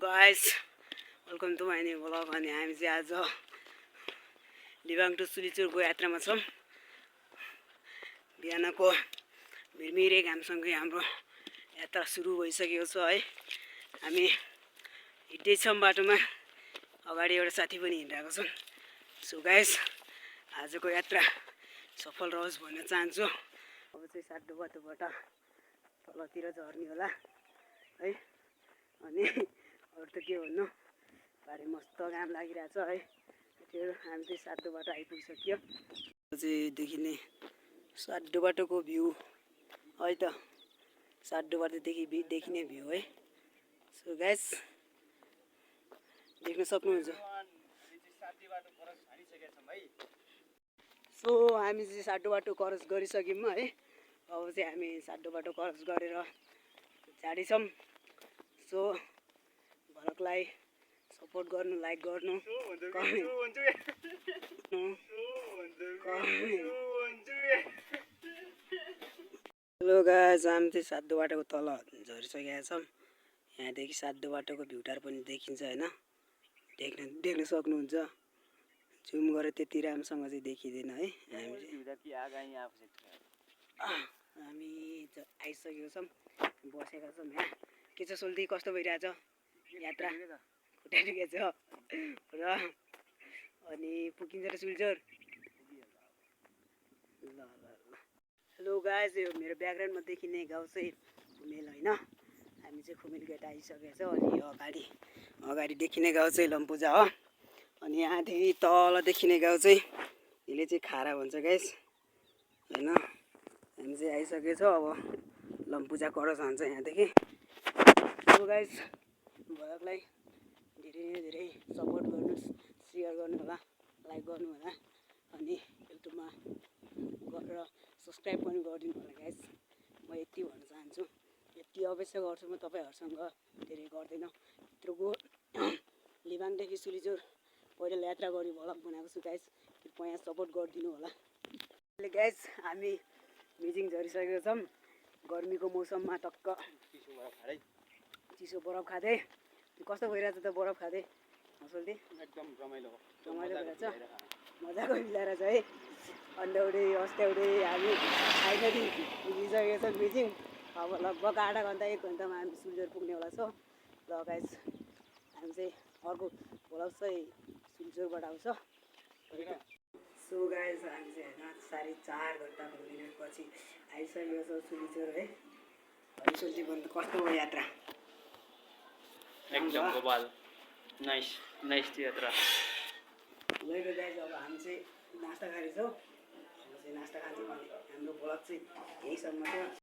Guys welcome to my new blog. अनि हामी चाहिँ आज लिबाङ टु सुलिचुरको यात्रामा छौँ। बिहानको भिरमिरे घामसँगै हाम्रो यात्रा सुरु भइसकेको छ है। हामी हिँड्दैछौँ बाटोमा, अगाडि एउटा साथी पनि हिँडिरहेको छन्। सो गाइस आजको यात्रा सफल रहोस् भन्न चाहन्छु। अब चाहिँ साटो बाटोबाट तलतिर झर्ने होला है। अनि अरू त के भन्नु, पारि मस्त घाम लागिरहेछ है। त्यो हामी चाहिँ साटो बाटो आइपुगिसक्यो। चाहिँ देखिने साटो बाटोको भ्यू है त, साटो बाटोदेखि देखिने भ्यू है। सो गाइस देख्न सक्नुहुन्छ। सो हामी चाहिँ साटो बाटो क्रस गरिसक्यौँ है। अब चाहिँ हामी साटो बाटो क्रस गरेर जाँदैछौँ। सो भलकलाई सपोर्ट गर्नु, लाइक गर्नु, हेलो गाइस, हामी चाहिँ साटो बाटोको तल झरिसकेका छौँ। यहाँदेखि साटो बाटोको भ्युटार पनि देखिन्छ होइन, देख्न सक्नुहुन्छ। जुम गरेर त्यति राम्रोसँग चाहिँ देखिँदैन है। हामी आइसकेको छौँ, बसेका छौँ यहाँ। के छ सोल्टी, कस्तो भइरहेछ यात्रा? खुट्टा दुखेछ र अनि पुगिन्छ र सुल्चर। ल ल ल। हेलो गाइस, यो मेरो ब्याकग्राउन्डमा देखिने गाउँ चाहिँ खुमेल होइन। हामी चाहिँ खुमेल गेट आइसकेको छ। अनि अगाडि देखिने गाउँ चाहिँ लम्पुजा हो। अनि यहाँदेखि तल देखिने गाउँ चाहिँ यसले चाहिँ खारा भन्छ गाइस होइन। हामी चाहिँ आइसकेको छ। अब लम्पुजा क्रस हान्छ यहाँदेखि। सो गाइस भलकलाई धेरै सपोर्ट गर्नुहोस्, सेयर गर्नु होला, लाइक गर्नु होला, अनि युट्युबमा गरेर सब्सक्राइब पनि गरिदिनु होला गाइस। म यति भन्न चाहन्छु, यति अवश्य गर्छु म तपाईँहरूसँग, धेरै गर्दैन। यत्रोको लिबाङदेखि सुलिचुर पहिला यात्रा गरी भलक बनाएको छु गाइस, कृपया यहाँ सपोर्ट गरिदिनु होला। अहिले गाइस हामी मिजिङ झरिसकेको छौँ। गर्मीको मौसममा टक्क चिसो बरफ खाँदै। कस्तो भइरहेछ त बरफ खाँदै असल्ती? एकदम रमाइलो भइरहेछ, मजाको मिलाएर है। अन्डौडी अस्ट्याउडी हामी फाइनली पुगिसकेको छौँ मिजिङ। अब लगभग आधा घन्टा 1 घन्टामा हामी सुलिचुर पुग्नेवाला छौँ। ल गाइस हामी चाहिँ अर्को भ्लग चाहिँ सुलिचुरबाट आउँछ। सो गाइस हामी चाहिँ होइन 4.5 घन्टाको मिहिनेतपछि आइसकेको छौँ सुलिचुर है। सोल्टी भन्दा कस्तो भयो यात्रा? एकदम गोपाल, नाइस यात्रा। ल गाइस अब हामी चाहिँ नास्ता खाँदैछौँ। अब चाहिँ नास्ता खान्छौँ। हाम्रो भ्लग चाहिँ यहीसम्म थियो।